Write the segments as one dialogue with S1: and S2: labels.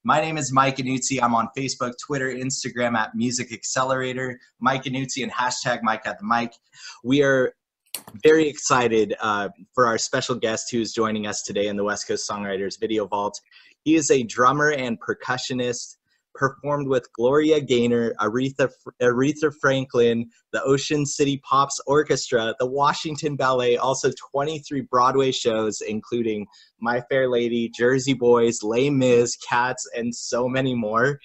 S1: My name is Mike Annuzzi. I'm on Facebook, Twitter, Instagram at Music Accelerator, Mike Annuzzi, and hashtag Mike at the Mic. We are very excited for our special guest who is joining us today in the West Coast Songwriters Video Vault. He is a drummer and percussionist, performed with Gloria Gaynor, Aretha Franklin, the Ocean City Pops Orchestra, the Washington Ballet, also 23 Broadway shows, including My Fair Lady, Jersey Boys, Les Mis, Cats, and so many more.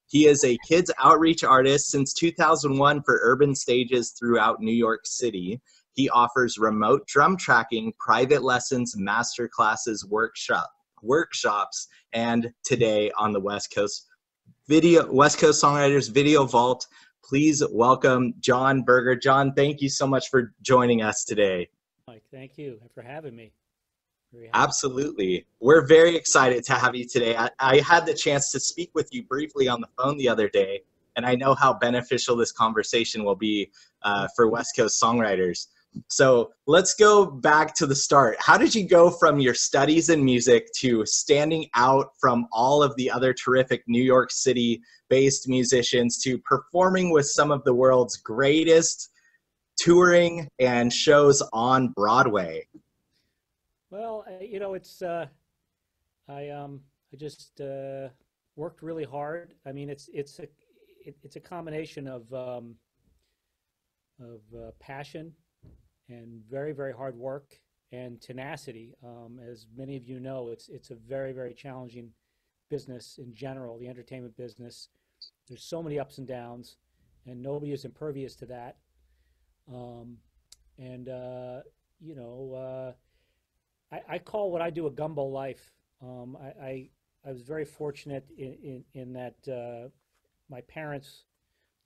S1: He is a kids outreach artist since 2001 for urban stages throughout New York City. He offers remote drum tracking, private lessons, master classes, workshops, and today on the West Coast Songwriters Video Vault. Please welcome Jon Berger. Jon, thank you so much for joining us today.
S2: Mike, thank you for having me.
S1: Absolutely. We're very excited to have you today. I had the chance to speak with you briefly on the phone the other day, and I know how beneficial this conversation will be for West Coast Songwriters. So let's go back to the start. How did you go from your studies in music to standing out from all of the other terrific New York City-based musicians to performing with some of the world's greatest touring and shows on Broadway?
S2: Well, you know, I just worked really hard. I mean, it's a combination of passion and very, very hard work and tenacity. As many of you know, it's a very, very challenging business in general, the entertainment business. There's so many ups and downs, and nobody is impervious to that. I call what I do a gumbo life. I was very fortunate in that my parents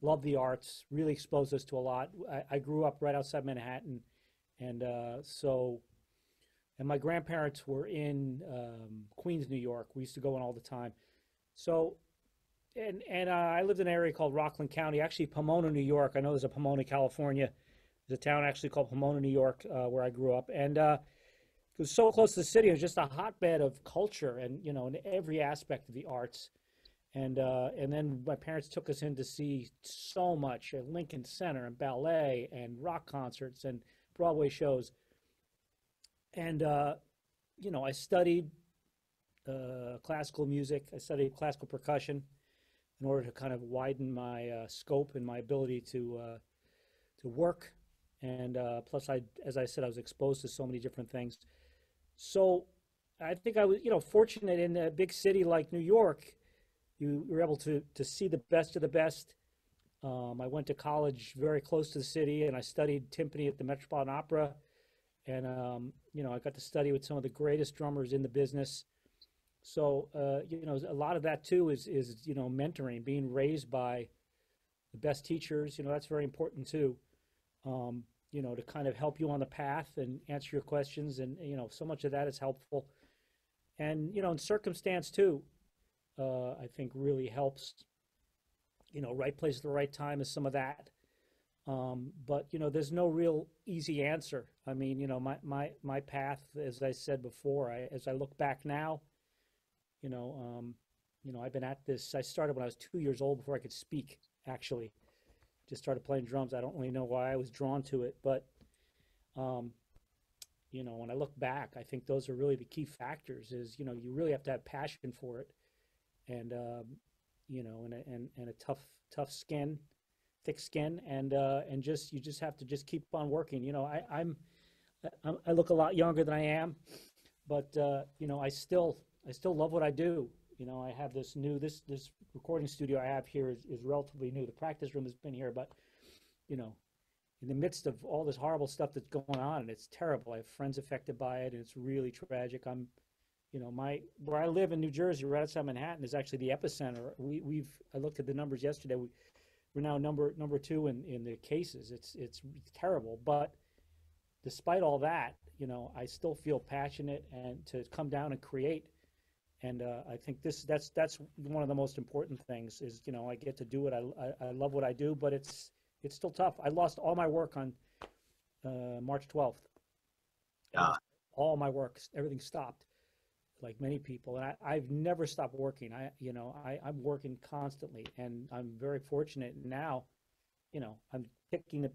S2: loved the arts, really exposed us to a lot. I grew up right outside Manhattan, and my grandparents were in Queens, New York. We used to go in all the time. So, I lived in an area called Rockland County, actually Pomona, New York. I know there's a Pomona, California. There's a town actually called Pomona, New York, where I grew up. And it was so close to the city. It was just a hotbed of culture and, you know, in every aspect of the arts. And then my parents took us in to see so much at Lincoln Center and ballet and rock concerts and Broadway shows. And, you know, I studied classical music. I studied classical percussion in order to kind of widen my scope and my ability to work. And plus, as I said, I was exposed to so many different things. So I think I was, you know, fortunate in a big city like New York. You were able to see the best of the best. I went to college very close to the city, and I studied timpani at the Metropolitan Opera. And, you know, I got to study with some of the greatest drummers in the business. So, you know, a lot of that, too, is, you know, mentoring, being raised by the best teachers. You know, that's very important, too, you know, to kind of help you on the path and answer your questions. And, you know, so much of that is helpful. And, you know, in circumstance, too. I think really helps, you know, right place at the right time is some of that. But, you know, there's no real easy answer. I mean, you know, my path, as I said before, as I look back now, you know, I've been at this. I started when I was 2 years old before I could speak, actually. Just started playing drums. I don't really know why I was drawn to it, but, you know, when I look back, I think those are really the key factors is, you know, you really have to have passion for it. And you know, and a tough skin, thick skin, and you just have to just keep on working. You know, I look a lot younger than I am, but you know, I still love what I do. You know, I have this recording studio I have here is relatively new. The practice room has been here, but you know, in the midst of all this horrible stuff that's going on, and it's terrible. I have friends affected by it, and it's really tragic. You know, where I live in New Jersey, right outside Manhattan, is actually the epicenter. I looked at the numbers yesterday. We're now number 2 in the cases. It's terrible. But despite all that, you know, I still feel passionate and to come down and create. And I think that's one of the most important things is, you know, I get to do it. I love what I do, but it's still tough. I lost all my work on March 12th.
S1: Yeah.
S2: All my work, everything stopped. like many people, and I've never stopped working. I'm working constantly, and I'm very fortunate now. I'm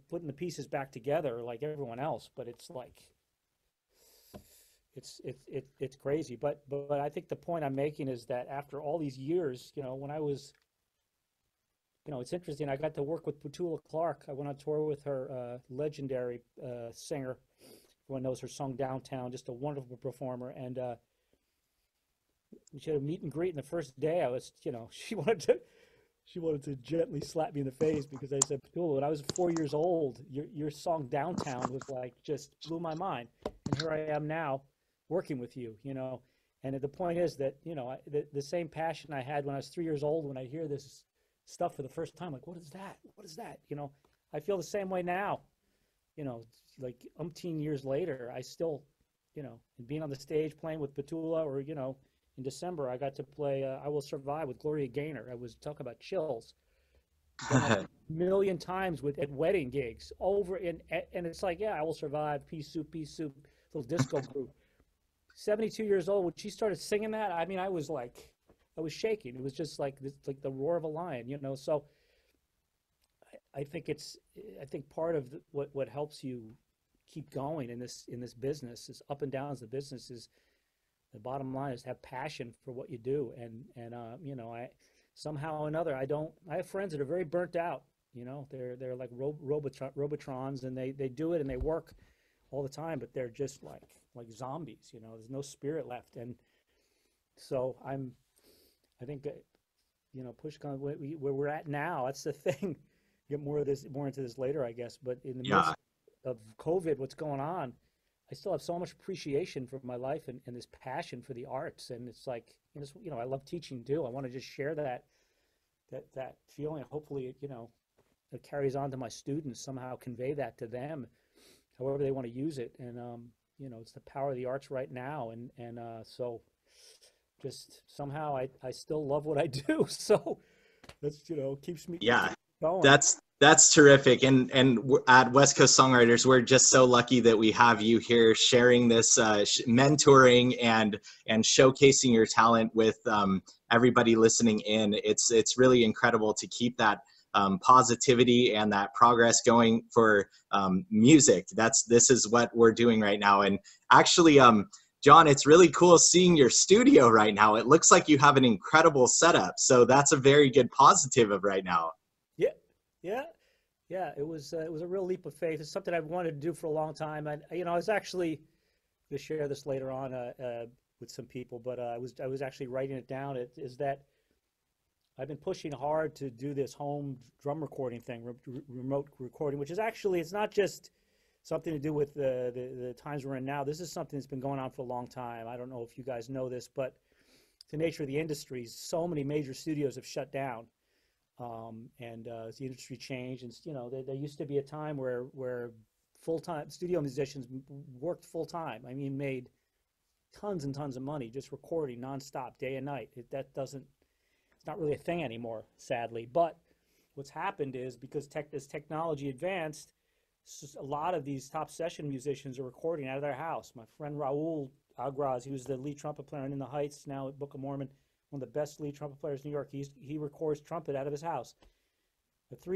S2: putting the pieces back together like everyone else, but it's like it's crazy. But I think the point I'm making is that after all these years, when I was, it's interesting. I got to work with Petula Clark. I went on tour with her, legendary singer. Everyone knows her song "Downtown." Just a wonderful performer, and we had a meet and greet. And the first day, I was, she wanted to gently slap me in the face because I said, "Petula, when I was 4 years old, your song "Downtown" was like just blew my mind, and here I am now, working with you." And the point is that the same passion I had when I was 3 years old, when I hear this stuff for the first time, like, what is that? What is that? I feel the same way now. Like umpteen years later, I still, being on the stage playing with Petula, or in December I got to play "I Will Survive" with Gloria Gaynor. I was talking about chills. Done that a million times at wedding gigs over and it's like, yeah, "I Will Survive," Pea Soup, little disco group. 72 years old, when she started singing that, I mean, I was shaking. It was just like the roar of a lion, So I think part of what helps you keep going in this business, is up and downs the business, is the bottom line is have passion for what you do. And I somehow or another, I have friends that are very burnt out. They're like robotrons, and they do it and they work all the time, but they're just like zombies. There's no spirit left. And so I think push comes where we're at now. That's the thing. Get more into this later, I guess. But in the midst of COVID, what's going on, I still have so much appreciation for my life and this passion for the arts. And it's like, I love teaching too. I want to just share that feeling. Hopefully, it carries on to my students, somehow convey that to them, however they want to use it. And it's the power of the arts right now. And so just somehow I still love what I do. So that's, keeps me going.
S1: That's terrific. And at West Coast Songwriters, we're just so lucky that we have you here sharing this, mentoring and showcasing your talent with everybody listening in. It's really incredible to keep that positivity and that progress going for music. This is what we're doing right now. And actually, Jon, it's really cool seeing your studio right now. It looks like you have an incredible setup. So that's a very good positive of right now.
S2: Yeah. It was a real leap of faith. It's something I've wanted to do for a long time. I was actually going to share this later on with some people, but I was actually writing it down. Is that I've been pushing hard to do this home drum recording thing, remote recording, which is actually, it's not just something to do with the times we're in now. This is something that's been going on for a long time. I don't know if you guys know this, but the nature of the industry, so many major studios have shut down. As the industry changed, and there used to be a time where full-time studio musicians worked full-time. I mean, made tons and tons of money just recording nonstop, day and night. It's not really a thing anymore, sadly. But what's happened is, because as technology advanced, a lot of these top session musicians are recording out of their house. My friend Raul Agraz, he was the lead trumpet player in the Heights, now at Book of Mormon, one of the best lead trumpet players in New York. He records trumpet out of his house. The four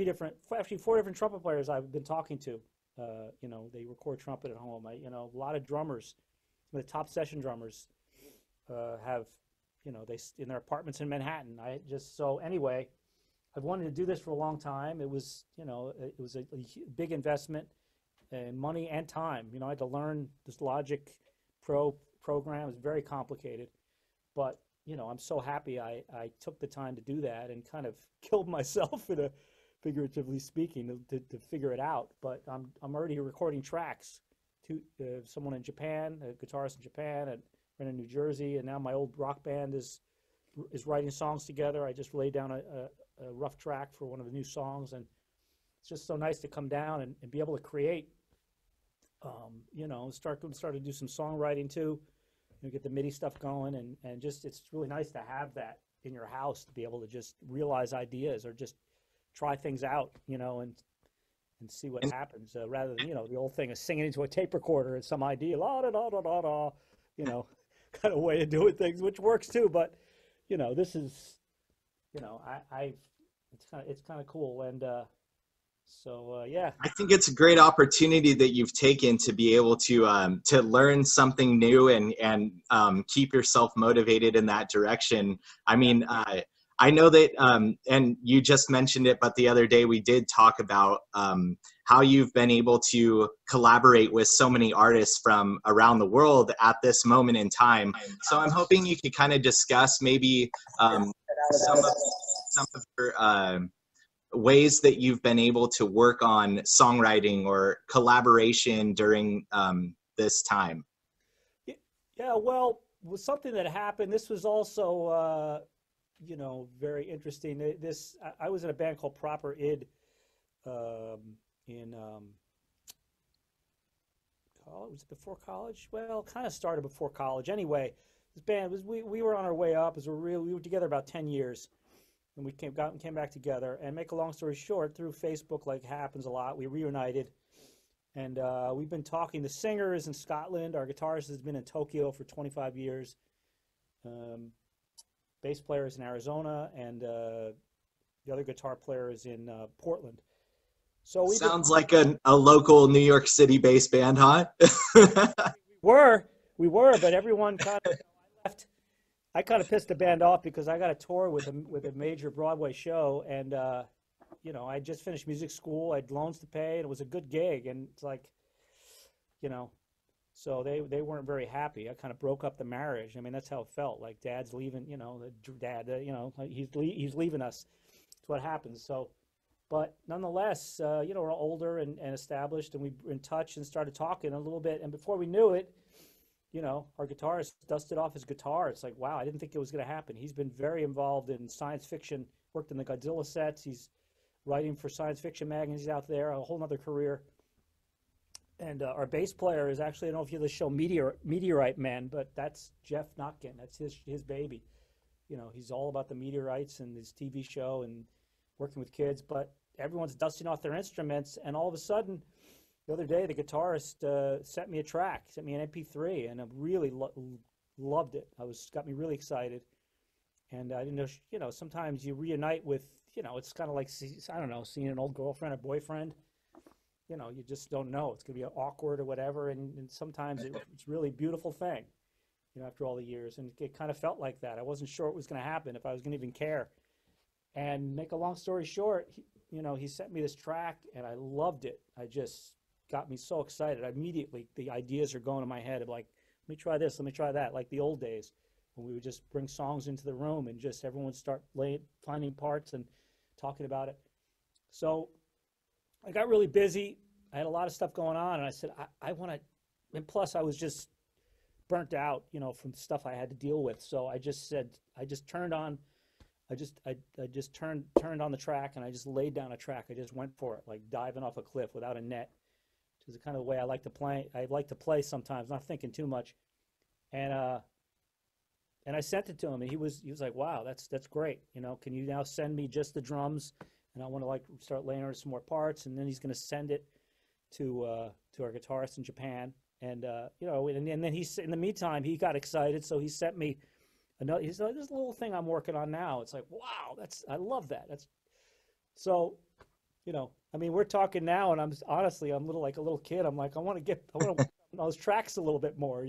S2: different trumpet players I've been talking to, they record trumpet at home. A lot of drummers, some of the top session drummers, have, they in their apartments in Manhattan. Anyway, I've wanted to do this for a long time. It was, a big investment in money and time. I had to learn this Logic Pro program. It's very complicated, but I'm so happy I took the time to do that and kind of killed myself, figuratively speaking, to figure it out. But I'm already recording tracks to someone in Japan, a guitarist in Japan, and in New Jersey, and now my old rock band is writing songs together. I just laid down a rough track for one of the new songs, and it's just so nice to come down and be able to create. Start to do some songwriting too. Get the MIDI stuff going, and just, it's really nice to have that in your house, to be able to just realize ideas or just try things out, and see what happens, rather than, the old thing of singing into a tape recorder and some idea, la da da da da da, kind of way of doing things, which works too. But this is, it's kind of cool, and yeah.
S1: I think it's a great opportunity that you've taken to be able to learn something new and keep yourself motivated in that direction. I mean, I know that, and you just mentioned it, but the other day we did talk about how you've been able to collaborate with so many artists from around the world at this moment in time. So I'm hoping you could kind of discuss maybe some of your ways that you've been able to work on songwriting or collaboration during this time.
S2: Yeah, well, it was something that happened. This was also, very interesting. I was in a band called Proper Id in college. Was it before college? Well, kind of started before college. Anyway, this band was we were on our way up. We were together about 10 years. And we came back together. And make a long story short, through Facebook, like happens a lot, we reunited. And we've been talking. The singer is in Scotland. Our guitarist has been in Tokyo for 25 years. Bass player is in Arizona. And the other guitar player is in Portland. So
S1: Sounds like a local New York City based band, huh?
S2: we were, but everyone kind of left. I kind of pissed the band off because I got a tour with a major Broadway show, and I just finished music school. I had loans to pay, and it was a good gig. And it's like, so they weren't very happy. I kind of broke up the marriage. I mean, that's how it felt. Like Dad's leaving. He's leaving us. That's what happens. So, but nonetheless, we're older and established, and we were in touch and started talking a little bit. And before we knew it, our guitarist dusted off his guitar. It's like, wow, I didn't think it was going to happen. He's been very involved in science fiction, worked in the Godzilla sets. He's writing for science fiction magazines out there, a whole other career. And our bass player is actually, I don't know if you know the show Meteorite Man, but that's Jeff Notkin. That's his baby. He's all about the meteorites and his TV show and working with kids. But everyone's dusting off their instruments, and all of a sudden, the other day, the guitarist sent me an MP3, and I really loved it. Got me really excited, and I didn't know. Sometimes you reunite with, it's kind of like, I don't know, seeing an old girlfriend or boyfriend. You just don't know. It's gonna be awkward or whatever, and sometimes it's really beautiful thing. After all the years, and it kind of felt like that. I wasn't sure what was gonna happen, if I was gonna even care. And make a long story short, he sent me this track, and I loved it. I just got me so excited. Immediately, the ideas are going in my head of like, let me try this, let me try that, like the old days when we would just bring songs into the room and just everyone would start finding parts and talking about it. So I got really busy. I had a lot of stuff going on, and I said, I want to, and plus I was just burnt out, from stuff I had to deal with. So I just said, I just turned on the track, and I just laid down a track. I just went for it, like diving off a cliff without a net. Is the kind of way I like to play. I like to play sometimes, not thinking too much. And I sent it to him, and he was like, "Wow, that's great. Can you now send me just the drums? And I want to start laying on some more parts." And then he's going to send it to our guitarist in Japan. And and then in the meantime, he got excited, so he sent me another. He's like, "This little thing I'm working on now." It's like, wow, I love that. That's so. I mean, we're talking now, and I'm like a little kid. I'm like, I want to work on those tracks a little bit more.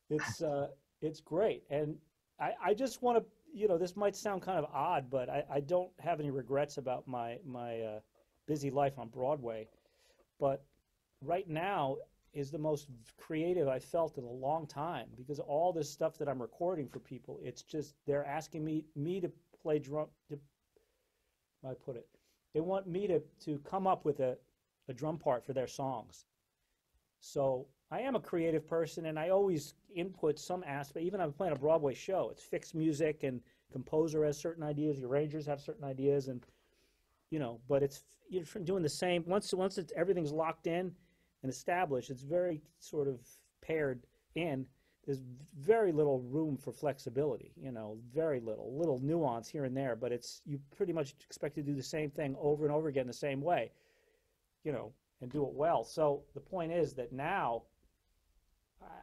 S2: It's great, and I just want to. This might sound kind of odd, but I don't have any regrets about my busy life on Broadway. But right now is the most creative I've felt in a long time, because all this stuff that I'm recording for people, it's just they're asking me to play drum. How do I put it? They want me to come up with a drum part for their songs. So I am a creative person, and I always input some aspect. Even if I'm playing a Broadway show, it's fixed music, and composer has certain ideas, the arrangers have certain ideas, and but you're doing the same. Once everything's locked in and established, it's very sort of paired in. There's very little room for flexibility, very little nuance here and there, but you pretty much expect to do the same thing over and over again the same way, and do it well. So the point is that now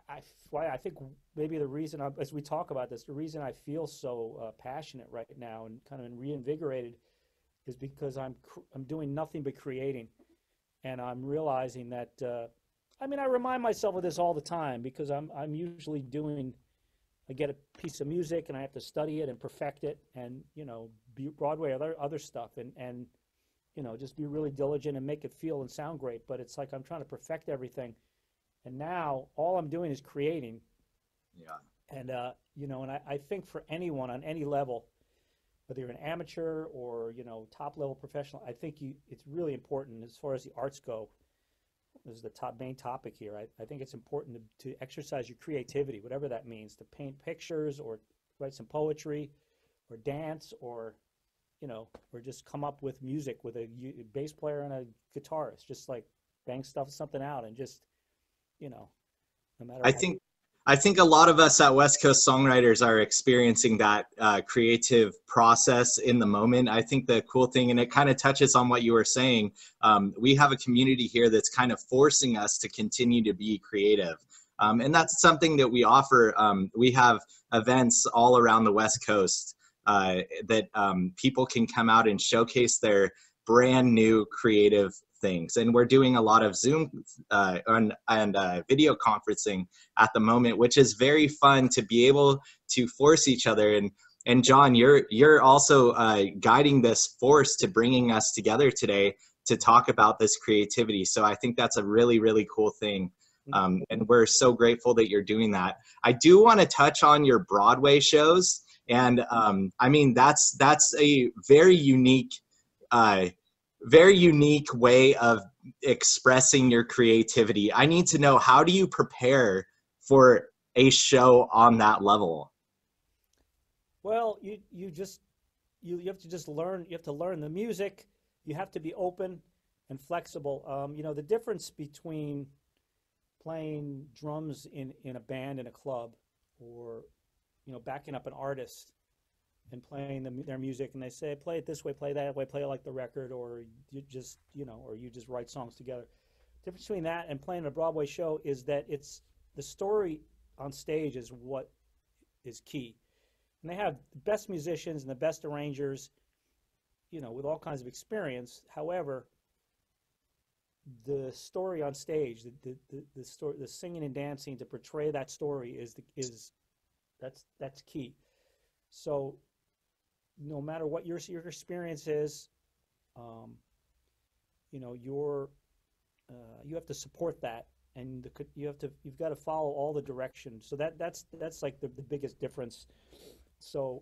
S2: I think maybe the reason, as we talk about this, the reason I feel so passionate right now and kind of reinvigorated is because I'm doing nothing but creating, and I'm realizing that. I mean, I remind myself of this all the time because I'm usually doing. I get a piece of music and I have to study it and perfect it, and be Broadway, other stuff, and just be really diligent and make it feel and sound great. But it's like I'm trying to perfect everything. And now all I'm doing is creating.
S1: Yeah.
S2: And, and I think for anyone on any level, whether you're an amateur or, top level professional, I think it's really important as far as the arts go. This is the main topic here. I think it's important to exercise your creativity, whatever that means, to paint pictures or write some poetry or dance or, or just come up with music with a bass player and a guitarist, just like bang something out and just, no matter.
S1: I think a lot of us at West Coast Songwriters are experiencing that creative process in the moment. I think the cool thing, and it kind of touches on what you were saying, we have a community here that's kind of forcing us to continue to be creative. And that's something that we offer. We have events all around the West Coast that people can come out and showcase their brand new creative things, and we're doing a lot of Zoom and video conferencing at the moment, which is very fun to be able to force each other. And Jon, you're also guiding this force to bringing us together today to talk about this creativity. So I think that's a really, really cool thing, and we're so grateful that you're doing that. I do want to touch on your Broadway shows, and I mean that's a very unique way of expressing your creativity. I need to know, how do you prepare for a show on that level?
S2: Well, you have to just learn. You have to learn the music. You have to be open and flexible. The difference between playing drums in a band in a club, or backing up an artist and playing their music, and they say, play it this way, play that way, play it like the record, or you just write songs together. The difference between that and playing a Broadway show is that it's the story on stage is what is key. And they have the best musicians and the best arrangers, with all kinds of experience. However, the story on stage, the story, the singing and dancing to portray that story that's key. So no matter what your experience is, you have to support that, and you've got to follow all the directions. So that's like the biggest difference. So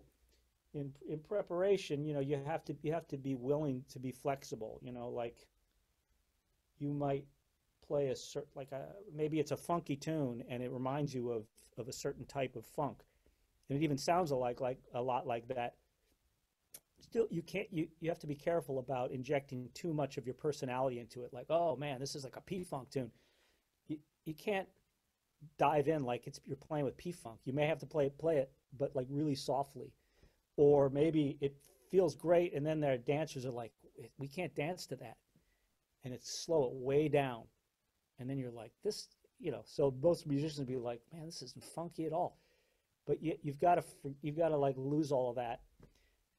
S2: in preparation, you have to be willing to be flexible. Like you might play maybe it's a funky tune and it reminds you of a certain type of funk, and it even sounds a lot like that. Still, you have to be careful about injecting too much of your personality into it. Like, oh man, this is like a P-Funk tune. You can't dive in like you're playing with P-Funk. You may have to play it, but like really softly. Or maybe it feels great, and then their dancers are like, we can't dance to that, and it's slow it way down, and then you're like, this, So most musicians be like, man, this isn't funky at all. But you've got to like lose all of that.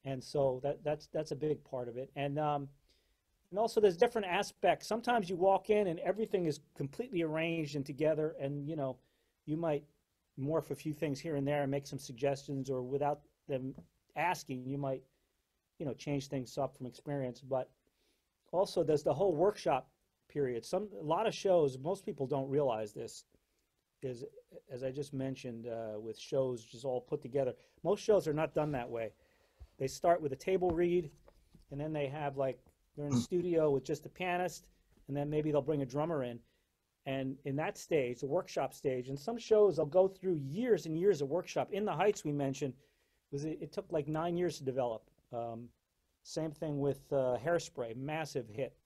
S2: And so that's a big part of it. And also there's different aspects. Sometimes you walk in and everything is completely arranged and together, and you might morph a few things here and there and make some suggestions, or without them asking, you might change things up from experience. But also there's the whole workshop period. A lot of shows, most people don't realize this, is, as I just mentioned, with shows just all put together, most shows are not done that way. They start with a table read, and then they have they're in the studio with just a pianist, and then maybe they'll bring a drummer in. And in that stage, the workshop stage, and some shows they'll go through years and years of workshop. In the Heights we mentioned, it took like 9 years to develop. Same thing with Hairspray, massive hit.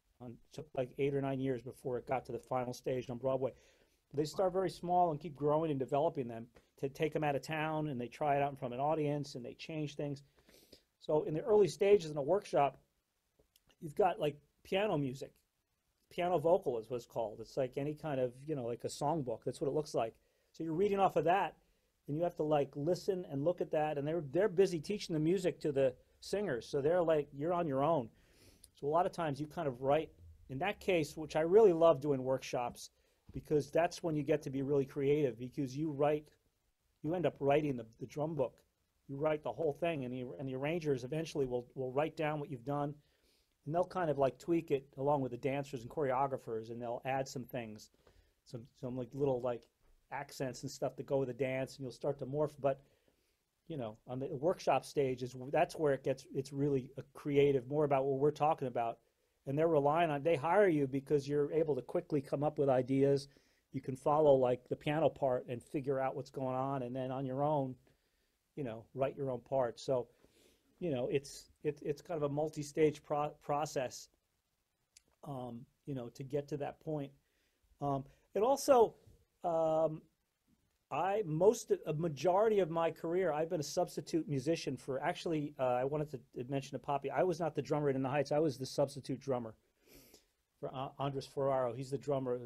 S2: Took like 8 or 9 years before it got to the final stage on Broadway. They start very small and keep growing and developing them to take them out of town, and they try it out in front of an audience, and they change things. So in the early stages in a workshop, you've got like piano music. Piano vocal is what it's called. It's like any kind of, like a songbook. That's what it looks like. So you're reading off of that, and you have to like listen and look at that, and they're busy teaching the music to the singers, so they're like you're on your own. So a lot of times you kind of write. In that case, which I really love doing workshops, because that's when you get to be really creative, because you end up writing the drum book. You write the whole thing, and the arrangers eventually will write down what you've done, and they'll kind of like tweak it along with the dancers and choreographers, and they'll add some things, some like little like accents and stuff that go with the dance, and you'll start to morph. But on the workshop stage that's where it's really a creative, more about what we're talking about, and they're relying on, they hire you because you're able to quickly come up with ideas. You can follow like the piano part and figure out what's going on, and then on your own, write your own part. So, it's kind of a multi-stage process, to get to that point. It also, a majority of my career, I've been a substitute musician for, actually, I wanted to mention to Poppy, I was not the drummer in the Heights, I was the substitute drummer for Andres Ferraro. He's the drummer,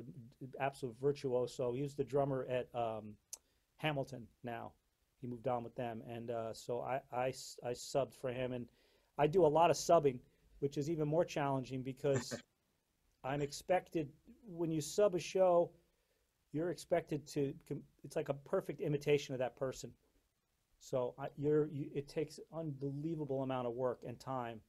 S2: absolute virtuoso. He was the drummer at Hamilton now. He moved on with them, and so I subbed for him, and I do a lot of subbing, which is even more challenging because I'm expected, when you sub a show, you're expected to, it's like a perfect imitation of that person. So it takes unbelievable amount of work and time.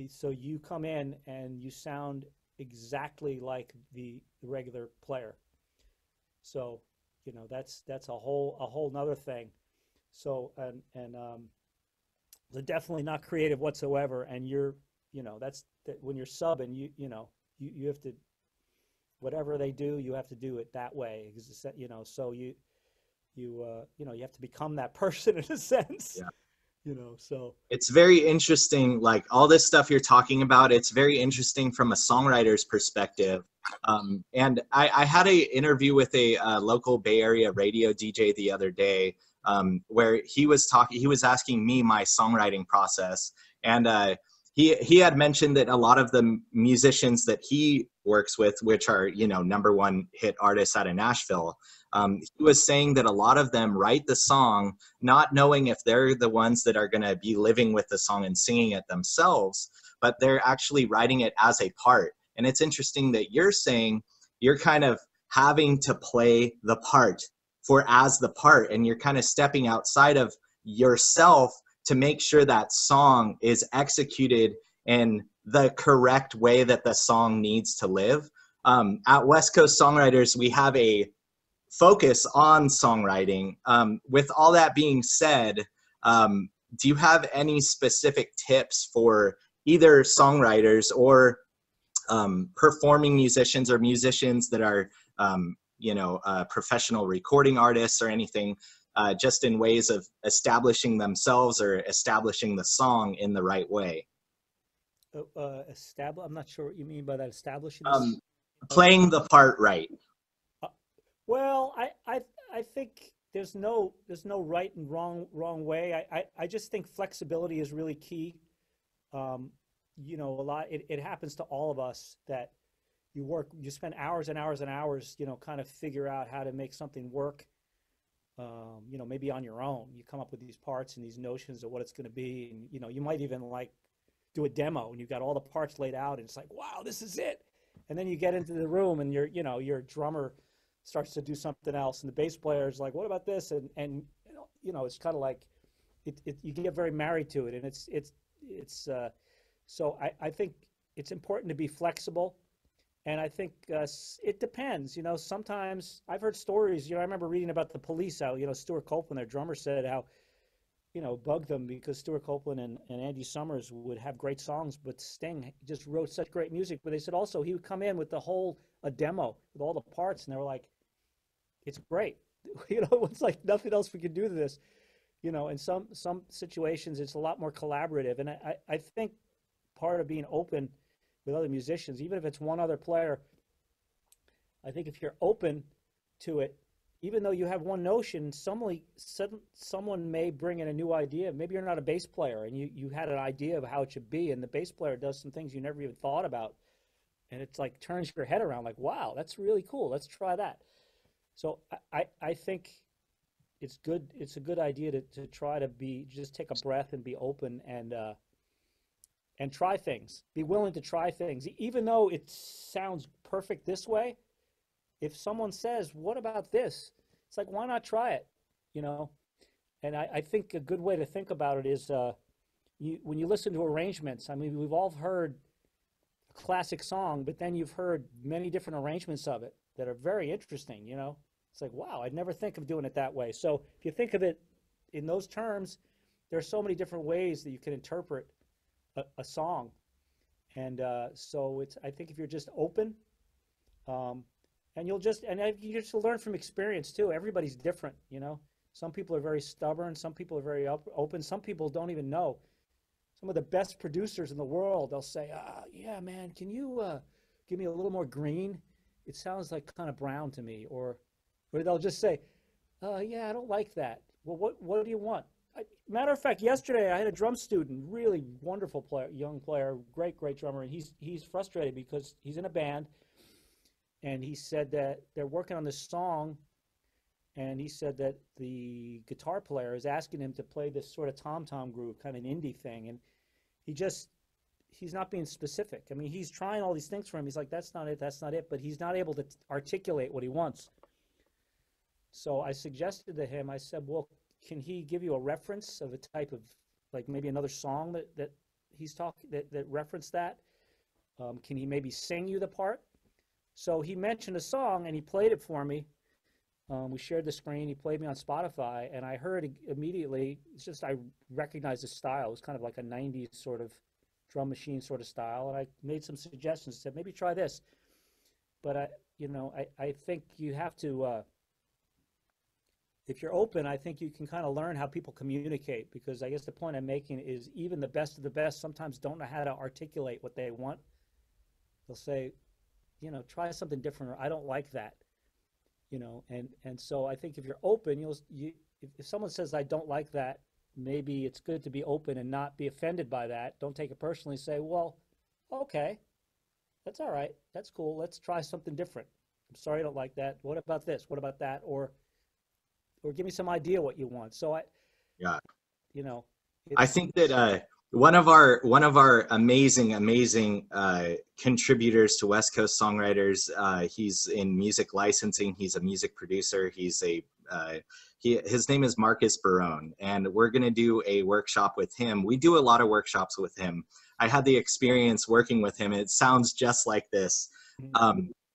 S2: So you come in and you sound exactly like the regular player. So, that's a whole nother thing. So, they're definitely not creative whatsoever. And when you're subbing, you have to, whatever they do, you have to do it that way. So you have to become that person in a sense.
S1: Yeah.
S2: So
S1: it's very interesting, like all this stuff you're talking about, it's very interesting from a songwriter's perspective. And I had an interview with a local Bay Area radio DJ the other day, where he was asking me my songwriting process. And he had mentioned that a lot of the musicians that he works with, which are, #1 hit artists out of Nashville, he was saying that a lot of them write the song not knowing if they're the ones that are going to be living with the song and singing it themselves, but they're actually writing it as a part. And it's interesting that you're saying you're kind of having to play the part as the part, and you're kind of stepping outside of yourself to make sure that song is executed in the correct way that the song needs to live. At West Coast Songwriters, we have a focus on songwriting. With all that being said, do you have any specific tips for either songwriters or performing musicians or musicians that are, professional recording artists or anything, just in ways of establishing themselves or establishing the song in the right way?
S2: I'm not sure what you mean by that. Establishing
S1: playing the part right.
S2: Well, I think there's no right and wrong way. I just think flexibility is really key. A lot it happens to all of us that you spend hours and hours and hours, kind of figure out how to make something work. Maybe on your own, you come up with these parts and these notions of what it's going to be, and you might even like do a demo and you've got all the parts laid out and it's like, wow, this is it. And then you get into the room and your drummer starts to do something else, and the bass player is like, what about this? And it's kind of like you can get very married to it, and it's so I think it's important to be flexible. And I think it depends. Sometimes I've heard stories. I remember reading about the Police, how Stuart Copeland, their drummer, said how bugged them because Stuart Copeland and Andy Summers would have great songs, but Sting just wrote such great music. But they said also he would come in with a demo with all the parts, and they were like, it's great. It's like nothing else we could do to this. In some situations it's a lot more collaborative, and I think part of being open with other musicians, even if it's one other player, I think if you're open to it, even though you have one notion, someone may bring in a new idea. Maybe you're not a bass player and you had an idea of how it should be, and the bass player does some things you never even thought about, and it's like turns your head around like, wow, that's really cool, let's try that. So I think it's good. It's a good idea to try to just take a breath and be open and try things. Be willing to try things, even though it sounds perfect this way. If someone says, "What about this?" It's like, why not try it? You know. And I think a good way to think about it is when you listen to arrangements. I mean, we've all heard a classic song, but then you've heard many different arrangements of it that are very interesting. You know, it's like, wow, I'd never think of doing it that way. So if you think of it in those terms, there are so many different ways that you can interpret a song. And so I think if you're just open, and you just learn from experience too. Everybody's different, you know. Some people are very stubborn. Some people are very open. Some people don't even know. Some of the best producers in the world, they'll say, yeah, man, can you give me a little more green? It sounds like kind of brown to me. Or they'll just say, yeah, I don't like that. Well, what do you want? Matter of fact, yesterday I had a drum student, really wonderful player, young player, great drummer, and he's frustrated because he's in a band, and he said that they're working on this song, and he said that the guitar player is asking him to play this sort of tom-tom groove, kind of an indie thing, and he's not being specific. I mean, he's trying all these things for him. He's like, that's not it, but he's not able to articulate what he wants. So I suggested to him, I said, well, can he give you a reference of a type of, like maybe another song that he's talking that referenced that? Can he maybe sing you the part? So he mentioned a song and he played it for me. We shared the screen. He played me on Spotify, and I heard immediately. It's just I recognized the style. It was kind of like a '90s sort of drum machine sort of style, and I made some suggestions. Said maybe try this, but I think you have to. If you're open, I think you can kind of learn how people communicate, because I guess the point I'm making is even the best of the best sometimes don't know how to articulate what they want. They'll say, try something different, or I don't like that, and so I think if you're open, if someone says I don't like that, maybe it's good to be open and not be offended by that. Don't take it personally. Say, well, okay, that's all right. That's cool. Let's try something different. I'm sorry I don't like that. What about this? What about that? Or give me some idea what you want. So
S1: Yeah.
S2: It's,
S1: I think that one of our amazing contributors to West Coast Songwriters, he's in music licensing. He's a music producer. His name is Marcus Barone, and we're going to do a workshop with him. We do a lot of workshops with him. I had the experience working with him. It sounds just like this.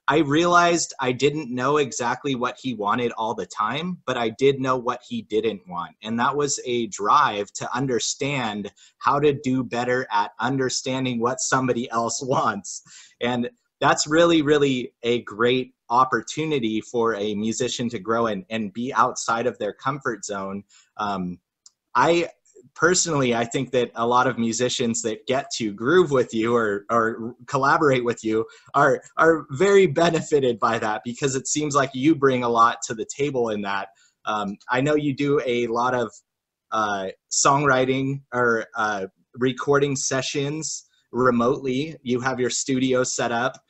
S1: I realized I didn't know exactly what he wanted all the time, but I did know what he didn't want. And that was a drive to understand how to do better at understanding what somebody else wants. And that's really, really a great opportunity for a musician to grow and be outside of their comfort zone. Personally, I think that a lot of musicians that get to groove with you or collaborate with you are very benefited by that, because it seems like you bring a lot to the table in that. I know you do a lot of songwriting or recording sessions remotely. You have your studio set up,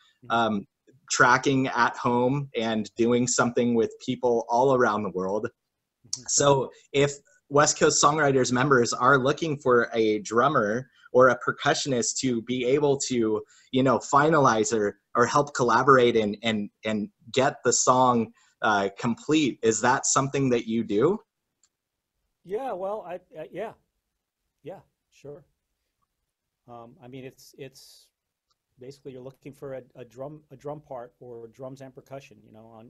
S1: tracking at home and doing something with people all around the world. So if West Coast Songwriters members are looking for a drummer or a percussionist to be able to, finalize or help collaborate and get the song complete, is that something that you do?
S2: Yeah, well, yeah, sure. I mean, it's basically you're looking for a drum part or drums and percussion,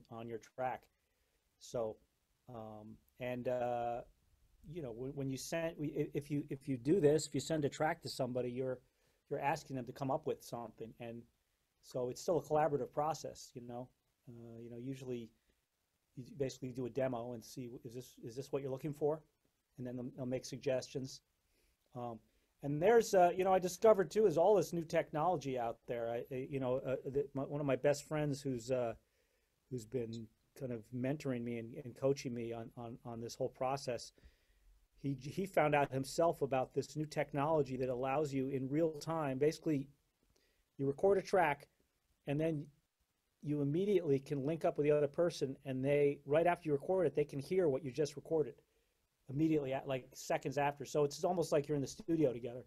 S2: on your track. So, when you send, if you do this, if you send a track to somebody, you're asking them to come up with something, and so it's still a collaborative process. Usually you basically do a demo and see, is this what you're looking for, and then they'll make suggestions. And there's I discovered too is all this new technology out there. One of my best friends who's been kind of mentoring me and coaching me on this whole process. He found out himself about this new technology that allows you in real time. Basically, you record a track, and then you immediately can link up with the other person, and they, right after you record it, they can hear what you just recorded immediately, like seconds after. So it's almost like you're in the studio together.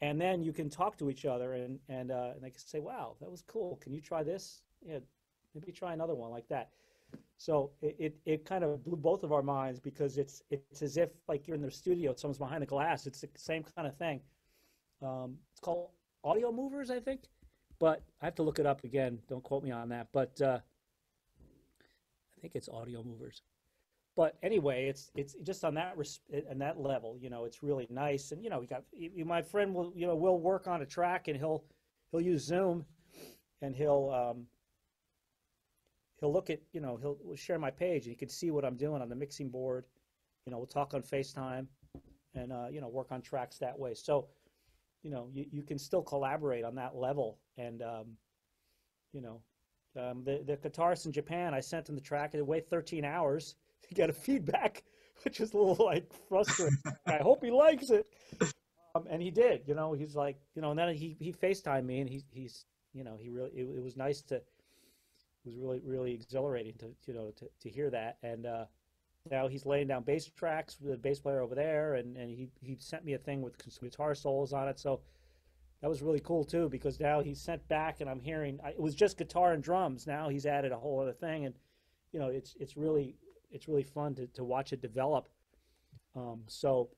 S2: And then you can talk to each other, and they can say, "Wow, that was cool. Can you try this? Yeah, maybe try another one like that." So it kind of blew both of our minds, because it's as if like you're in the studio, someone's behind the glass. It's the same kind of thing. It's called Audio Movers, I think, but I have to look it up again. Don't quote me on that, but I think it's Audio Movers. But anyway, it's just on that level, it's really nice. And we got my friend will work on a track, and he'll use Zoom, and he'll look at he'll share my page, and you can see what I'm doing on the mixing board. We'll talk on FaceTime, and work on tracks that way. So you can still collaborate on that level. And the guitarist in Japan, I sent him the track, and it weighed 13 hours to get a feedback, which is a little like frustrating. I hope he likes it. And he did. He's like, and then he FaceTimed me, and he's he really, it was nice to, it was really, really exhilarating to hear that. And now he's laying down bass tracks with a bass player over there, and he sent me a thing with some guitar solos on it. So that was really cool too, because now he sent back, and I'm hearing, it was just guitar and drums. Now he's added a whole other thing, and it's really fun to watch it develop. So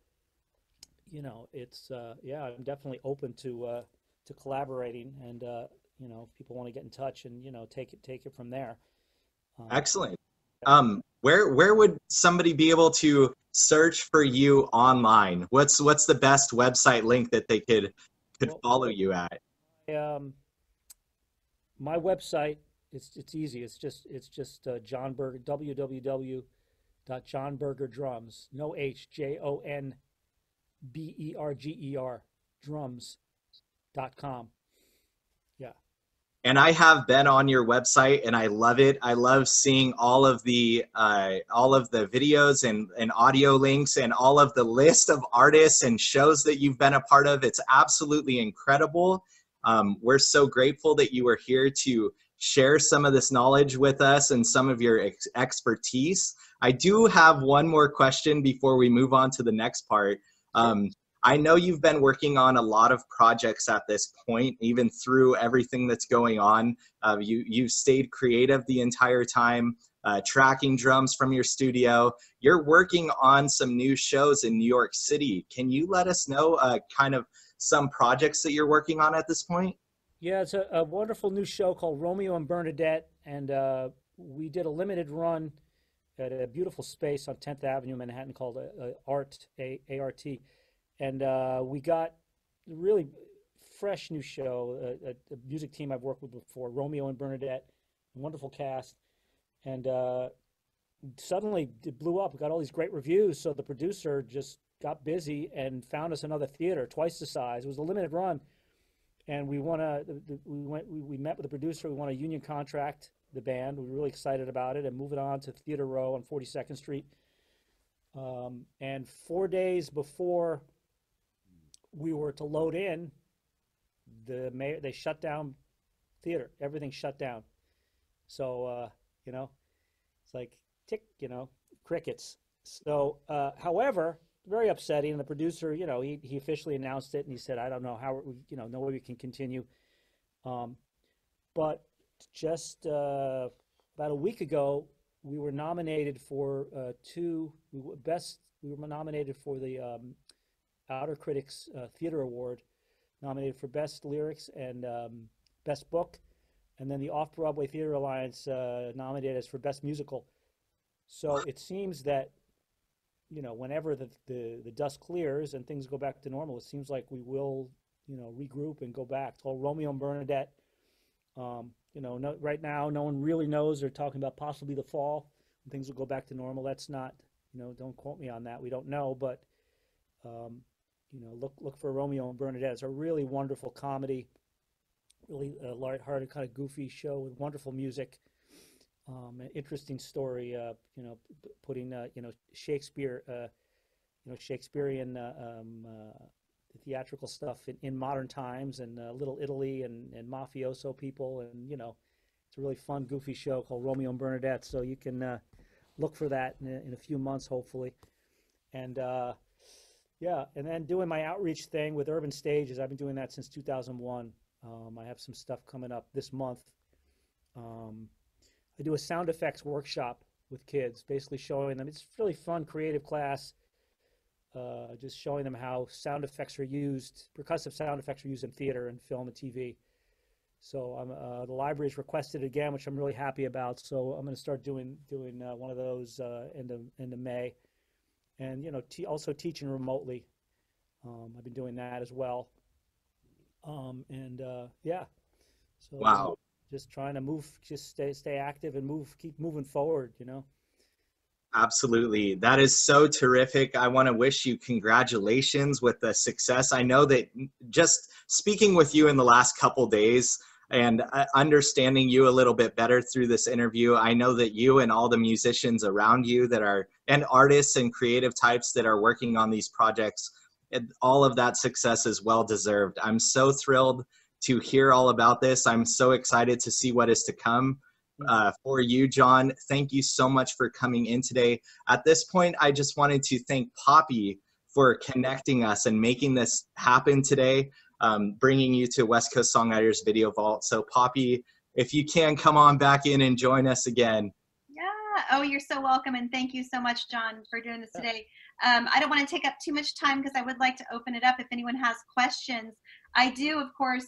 S2: it's yeah, I'm definitely open to collaborating, and if people want to get in touch and take it from there.
S1: Excellent. Where would somebody be able to search for you online? What's the best website link that they could follow you at?
S2: My website, it's easy. It's just Jon Berger, www.jonbergerdrums, no H, JONBERGER, drums.com. Yeah.
S1: And I have been on your website, and I love it. I love seeing all of the videos and audio links, and all of the list of artists and shows that you've been a part of. It's absolutely incredible. We're so grateful that you were here to share some of this knowledge with us and some of your expertise. I do have one more question before we move on to the next part. I know you've been working on a lot of projects at this point, even through everything that's going on. You've stayed creative the entire time, tracking drums from your studio. You're working on some new shows in New York City. Can you let us know kind of some projects that you're working on at this point?
S2: Yeah, it's a wonderful new show called Romeo and Bernadette, and we did a limited run at a beautiful space on 10th Avenue, Manhattan, called ART, A-R-T. And we got a really fresh new show, a music team I've worked with before, Romeo and Bernadette, a wonderful cast. And suddenly it blew up. We got all these great reviews, so the producer just got busy and found us another theater, twice the size. It was a limited run. And we met with the producer. We won a union contract, the band. We were really excited about it, and moving on to Theater Row on 42nd Street. And 4 days before we were to load in, they shut down theater. Everything shut down. So, it's like tick, crickets. So, however, very upsetting. And the producer, he officially announced it, and he said, "I don't know how, no way we can continue." But just about a week ago, we were nominated for we were nominated for the Outer Critics Theater Award, nominated for Best Lyrics and Best Book, and then the Off-Broadway Theater Alliance nominated us for Best Musical. So it seems that, whenever the dust clears and things go back to normal, it seems like we will, regroup and go back. It's called Romeo and Bernadette. Right now, no one really knows. They're talking about possibly the fall, and things will go back to normal. That's not, don't quote me on that. We don't know, but, look for Romeo and Bernadette. It's a really wonderful comedy, really lighthearted, kind of goofy show with wonderful music, an interesting story. Putting Shakespeare, Shakespearean theatrical stuff in modern times, and Little Italy, and mafioso people, and It's a really fun, goofy show called Romeo and Bernadette. So you can look for that in a few months, hopefully. And yeah, and then doing my outreach thing with Urban Stages. I've been doing that since 2001. I have some stuff coming up this month. I do a sound effects workshop with kids, basically showing them. It's really fun, creative class. Just showing them how sound effects are used, percussive sound effects are used in theater and film and TV. So the library's requested again, which I'm really happy about. So I'm going to start doing one of those end of May, and also teaching remotely. I've been doing that as well. Yeah. So
S1: Wow.
S2: just trying to just stay active and keep moving forward.
S1: Absolutely. That is so terrific. I want to wish you congratulations with the success. I know that just speaking with you in the last couple days and understanding you a little bit better through this interview, I know that you and all the musicians around you and artists and creative types that are working on these projects, all of that success is well deserved. I'm so thrilled to hear all about this. I'm so excited to see what is to come. For you, Jon, thank you so much for coming in today. At this point, I just wanted to thank Poppy for connecting us and making this happen today, bringing you to West Coast Songwriters Video Vault. So Poppy, if you can come on back in and join us again.
S3: Yeah. Oh, you're so welcome. And thank you so much, Jon, for doing this today. I don't want to take up too much time because I would like to open it up if anyone has questions. I do, of course,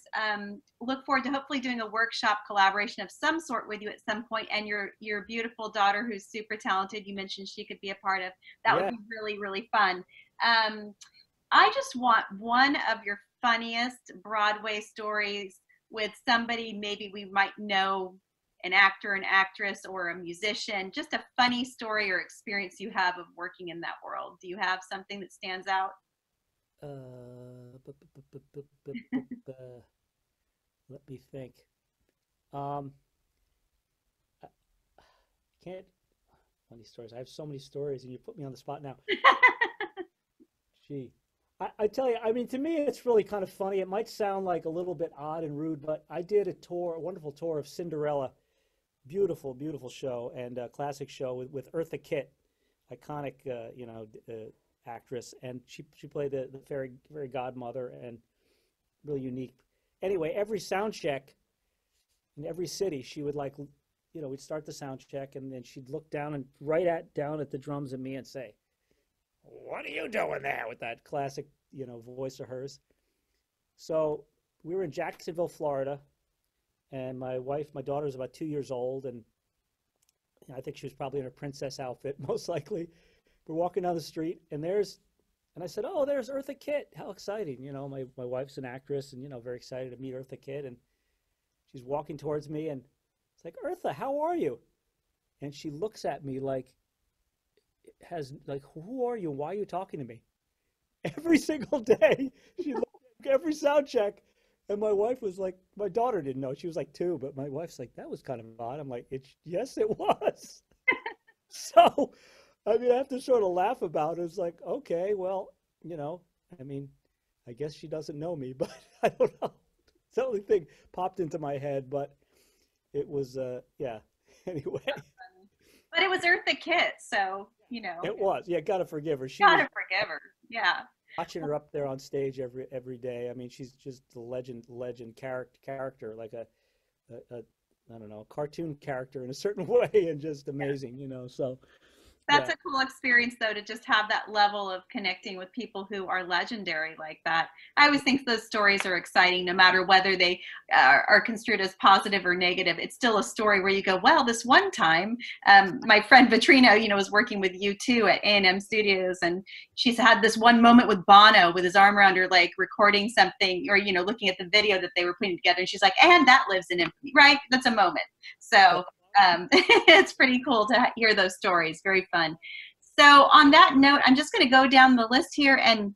S3: look forward to hopefully doing a workshop collaboration of some sort with you at some point, and your beautiful daughter who's super talented, you mentioned she could be a part of. That would be really, really fun. I just want one of your funniest Broadway stories with somebody maybe we might know, an actor, an actress, or a musician, just a funny story or experience you have of working in that world. Do you have something that stands out?
S2: Let me think. I can't. Funny stories. I have so many stories, and you put me on the spot now. Gee, I tell you, I mean, to me, it's really kind of funny. It might sound like a little bit odd and rude, but I did a wonderful tour of Cinderella. Beautiful, beautiful show, and a classic show with Eartha Kitt, iconic, actress, and she played the fairy godmother, and really unique. Anyway, every sound check in every city, she would we'd start the sound check, and then she'd look down at the drums at me and say, "What are you doing there?" with that classic, voice of hers. So we were in Jacksonville, Florida, and my daughter was about 2 years old, and I think she was probably in her princess outfit, most likely. We're walking down the street, and I said, "Oh, there's Eartha Kitt. How exciting!" My wife's an actress, and very excited to meet Eartha Kitt. And she's walking towards me, and it's like, "Eartha, how are you?" And she looks at me "Who are you? Why are you talking to me?" Every single day, she looked at every sound check. And my wife was like, my daughter didn't know. She was like 2, but my wife's like, "That was kind of odd." I'm like, yes, it was. So, I mean, I have to sort of laugh about it. It's like, okay, well, I mean, I guess she doesn't know me, but I don't know. It's the only thing popped into my head, but it was, yeah, anyway.
S3: But it was Eartha Kitt, so,
S2: It was, yeah, gotta forgive her.
S3: Gotta forgive her, yeah.
S2: Watching her up there on stage every day. I mean, she's just the legend character, like a I don't know, a cartoon character in a certain way, and just amazing, So
S3: That's a cool experience, though, to just have that level of connecting with people who are legendary like that. I always think those stories are exciting, no matter whether they are construed as positive or negative. It's still a story where you go, well, this one time, my friend Vitrino, was working with U2 at A&M Studios, and she's had this one moment with Bono with his arm around her, like recording something, or, looking at the video that they were putting together. And she's like, and that lives in infamy, right? That's a moment. So it's pretty cool to hear those stories. Very fun. So on that note, I'm just going to go down the list here and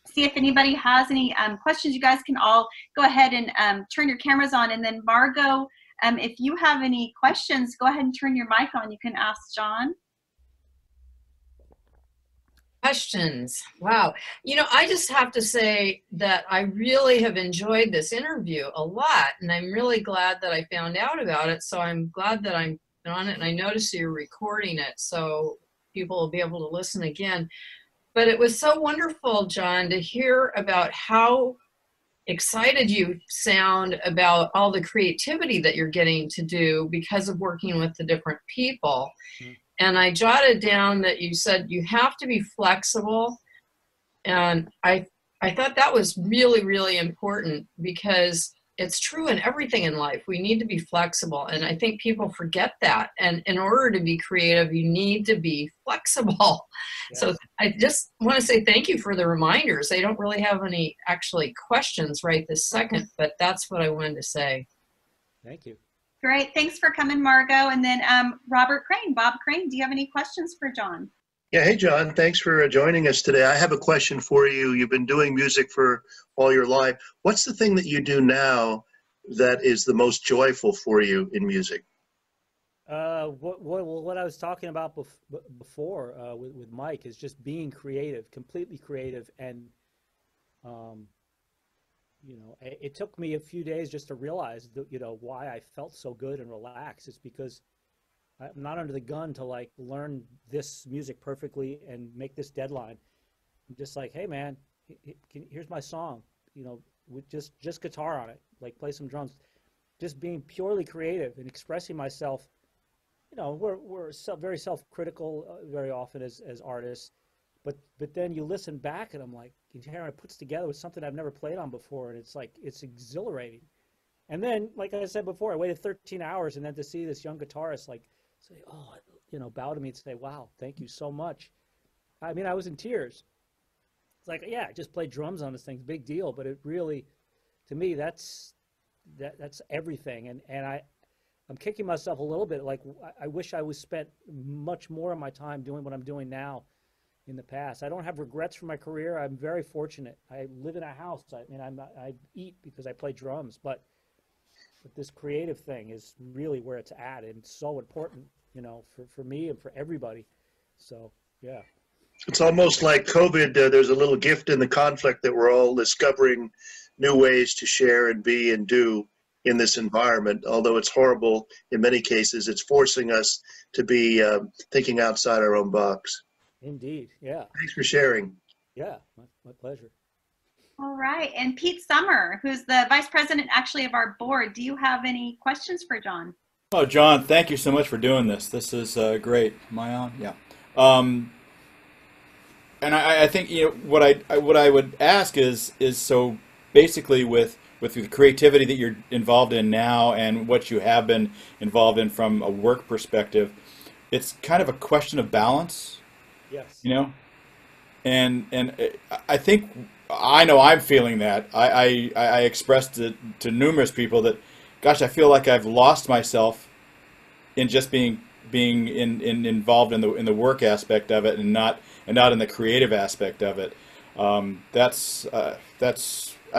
S3: see if anybody has any questions. You guys can all go ahead and turn your cameras on. And then Margot, if you have any questions, go ahead and turn your mic on. You can ask Jon.
S4: Questions. Wow. You know, I just have to say that I really have enjoyed this interview a lot, and I'm really glad that I found out about it. So I'm glad that I'm on it, and I noticed you're recording it, so people will be able to listen again. But it was so wonderful, Jon, to hear about how excited you sound about all the creativity that you're getting to do because of working with the different people. And I jotted down that you said you have to be flexible. And I thought that was really, really important, because it's true in everything in life. We need to be flexible. And I think people forget that. And in order to be creative, you need to be flexible. Yes. So I just want to say thank you for the reminders. I don't really have any actually questions right this second, but that's what I wanted to say.
S2: Thank you.
S3: Great. Thanks for coming, Margot. And then Bob Crane, do you have any questions for Jon?
S5: Yeah. Hey, Jon, thanks for joining us today. I have a question for you. You've been doing music for all your life. What's the thing that you do now that is the most joyful for you in music?
S2: What I was talking about before with Mike is just being creative, completely creative. And, you know, it took me a few days just to realize that, you know, why I felt so good and relaxed. It's because I'm not under the gun to like learn this music perfectly and make this deadline. I'm just like, hey man, here's my song, you know, with just guitar on it, like play some drums, just being purely creative and expressing myself. You know, we're very self-critical very often as artists, but then you listen back and I'm like, hearing it puts together with something I've never played on before, and it's like, it's exhilarating. And then, like I said before, I waited 13 hours, and then to see this young guitarist like say, oh, you know, bow to me and say, wow, thank you so much. I mean, I was in tears. It's like, yeah, I just played drums on this thing, big deal, but it really, to me, that's everything. And I'm kicking myself a little bit. Like, I wish I was spent much more of my time doing what I'm doing now in the past. I don't have regrets for my career. I'm very fortunate. I live in a house. I mean, I eat because I play drums, but this creative thing is really where it's at, and it's so important, you know, for me and for everybody. So, yeah.
S5: It's almost like COVID. There's a little gift in the conflict that we're all discovering new ways to share and be and do in this environment. Although it's horrible in many cases, it's forcing us to be thinking outside our own box.
S2: Indeed, yeah.
S5: Thanks for sharing.
S2: Yeah, my pleasure.
S3: All right. And Pete Summer, who's the vice president actually of our board, do you have any questions for Jon?
S6: Oh, Jon, thank you so much for doing this. This is great. Am I on? Yeah. And I think, you know, what I would ask is so basically with the creativity that you're involved in now and what you have been involved in from a work perspective, it's kind of a question of balance.
S2: Yes.
S6: You know, and I think I know I'm feeling that. I expressed to numerous people that, gosh, I feel like I've lost myself in just being involved in the work aspect of it and not in the creative aspect of it. I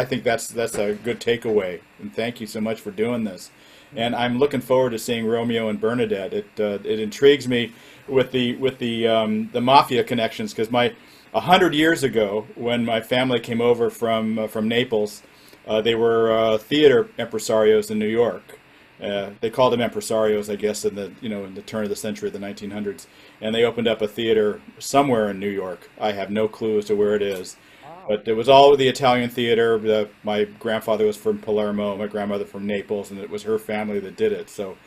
S6: think that's a good takeaway. And thank you so much for doing this. And I'm looking forward to seeing Romeo and Bernadette. It intrigues me with the mafia connections, because 100 years ago, when my family came over from Naples, they were theater impresarios in New York. They called them impresarios, I guess, in the turn of the century, the 1900s, and they opened up a theater somewhere in New York. I have no clue as to where it is, but it was all the Italian theater. My grandfather was from Palermo, my grandmother from Naples, and it was her family that did it. So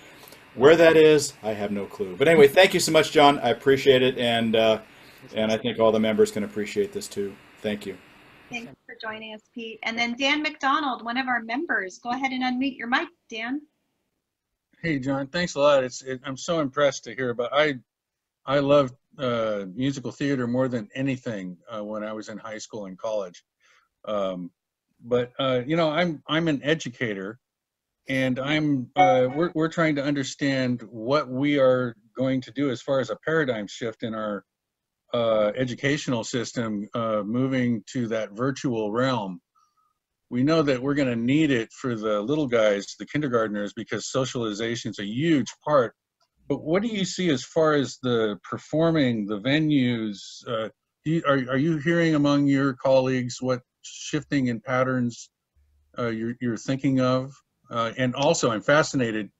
S6: where that is, I have no clue. But anyway, thank you so much, Jon. I appreciate it, and I think all the members can appreciate this too. Thank you.
S3: Thanks for joining us, Pete. And then Dan McDonald, one of our members. Go ahead and unmute your mic, Dan.
S7: Hey, Jon, thanks a lot. I'm so impressed to hear about. I loved musical theater more than anything when I was in high school and college. But you know, I'm an educator, and we're trying to understand what we are going to do as far as a paradigm shift in our educational system, moving to that virtual realm. We know that we're going to need it for the little guys, the kindergartners, because socialization is a huge part. But what do you see as far as the performing, the venues, Are you hearing among your colleagues what shifting in patterns you're thinking of? And also, I'm fascinated.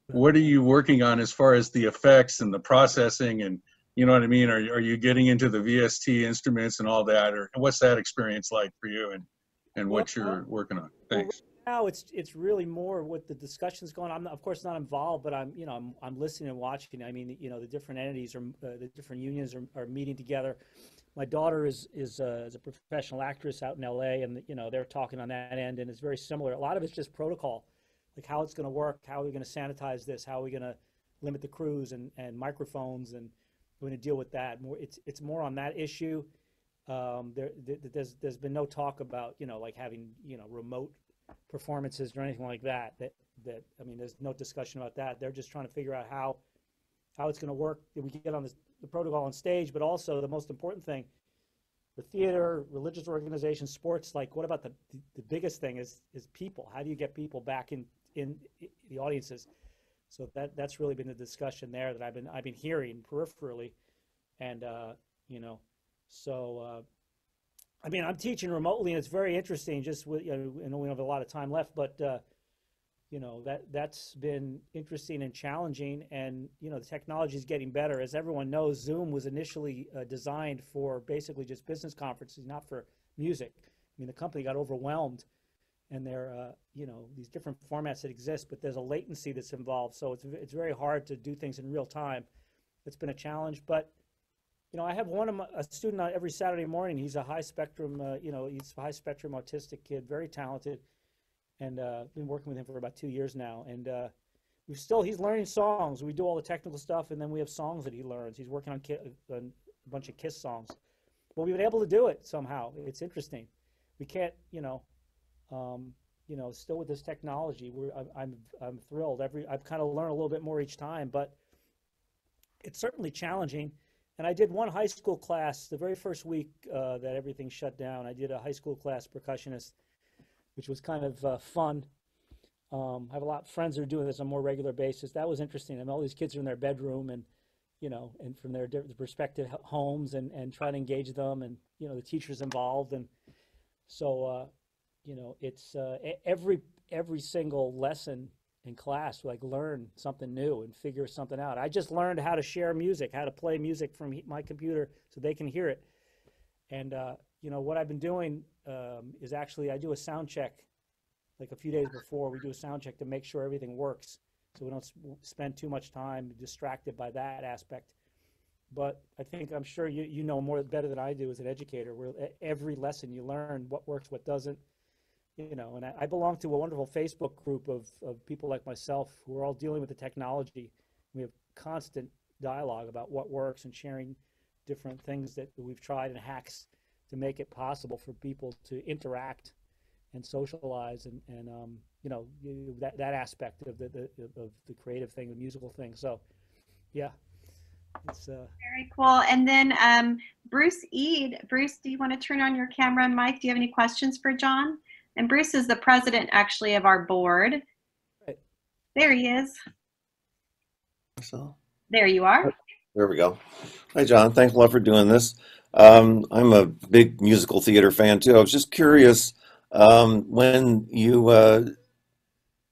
S7: What are you working on as far as the effects and the processing, and you know what I mean? Are you getting into the VST instruments and all that, or what's that experience like for you, and what you're working on? Thanks.
S2: Now it's really more with the discussions going on. I'm of course not involved, but I'm listening and watching. I mean, the different entities or the different unions are meeting together. My daughter is a professional actress out in LA, and they're talking on that end, and it's very similar. A lot of it's just protocol, like how it's going to work, how are we going to sanitize this, how are we going to limit the crews and microphones, and we're going to deal with that. It's more on that issue. There's been no talk about like having remote performances or anything like that. I mean, there's no discussion about that. They're just trying to figure out how it's going to work. We can get on the protocol on stage, but also the most important thing for theater, religious organizations, sports. Like, what about the biggest thing is people? How do you get people back in the audiences? So that's really been the discussion there that I've been hearing peripherally, and I mean, I'm teaching remotely, and it's very interesting. Just with, I know we don't have a lot of time left, but that's been interesting and challenging. And the technology is getting better. As everyone knows, Zoom was initially designed for basically just business conferences, not for music. I mean, the company got overwhelmed, and there are these different formats that exist, but there's a latency that's involved. So it's very hard to do things in real time. It's been a challenge, but I have a student every Saturday morning. He's a high spectrum, he's a high spectrum autistic kid, very talented, and been working with him for about 2 years now. And he's learning songs. We do all the technical stuff, and then we have songs that he learns. He's working on a bunch of Kiss songs, but we've been able to do it somehow. It's interesting. We can't, still with this technology, I'm thrilled. I've kind of learned a little bit more each time, but it's certainly challenging. And I did one high school class the very first week that everything shut down. I did a high school class percussionist, which was kind of fun. I have a lot of friends who are doing this on a more regular basis. That was interesting. I mean, all these kids are in their bedroom and, and from their respective homes and trying to engage them, and, the teachers involved. And so, it's every single lesson in class, like, learn something new and figure something out. I just learned how to share music, how to play music from my computer so they can hear it. And what I've been doing is actually I do a sound check, like a few days before. We do a sound check to make sure everything works, so we don't spend too much time distracted by that aspect. But I'm sure you know better than I do as an educator, where every lesson you learn what works, what doesn't. And I belong to a wonderful Facebook group of people like myself who are all dealing with the technology. We have constant dialogue about what works and sharing different things that we've tried and hacks to make it possible for people to interact and socialize and that aspect of the creative thing, the musical thing. So, yeah, it's
S3: very cool. And then Bruce Eade. Bruce, do you want to turn on your camera and mic? Do you have any questions for Jon? And Bruce is the president, actually, of our board.
S2: Right.
S3: There he is.
S8: So,
S3: there you are.
S8: There we go. Hi, Jon. Thanks a lot for doing this. I'm a big musical theater fan, too. I was just curious, when you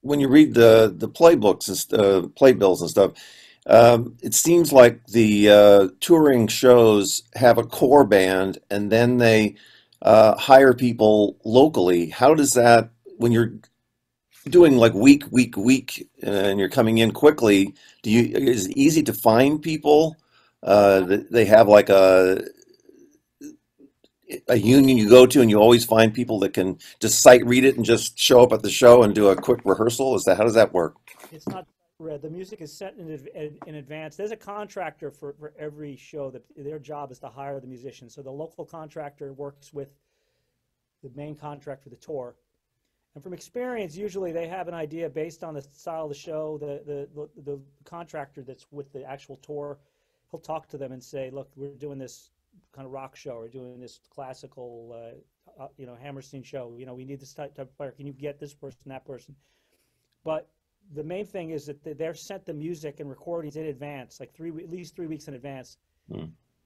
S8: read the playbooks and playbills and stuff, it seems like the touring shows have a core band, and then they hire people locally. How does that, when you're doing like week, and you're coming in quickly, is it easy to find people? They have like a union you go to, and you always find people that can just sight read it and just show up at the show and do a quick rehearsal? How does that work?
S2: It's not read. The music is set in advance. There's a contractor for every show that their job is to hire the musicians. So the local contractor works with the main contract for the tour. And from experience, usually they have an idea based on the style of the show. The contractor that's with the actual tour, he'll talk to them and say, look, we're doing this kind of rock show, or doing this classical, Hammerstein show. We need this type of player. Can you get this person, that person? But the main thing is that they're sent the music and recordings in advance, like at least 3 weeks in advance.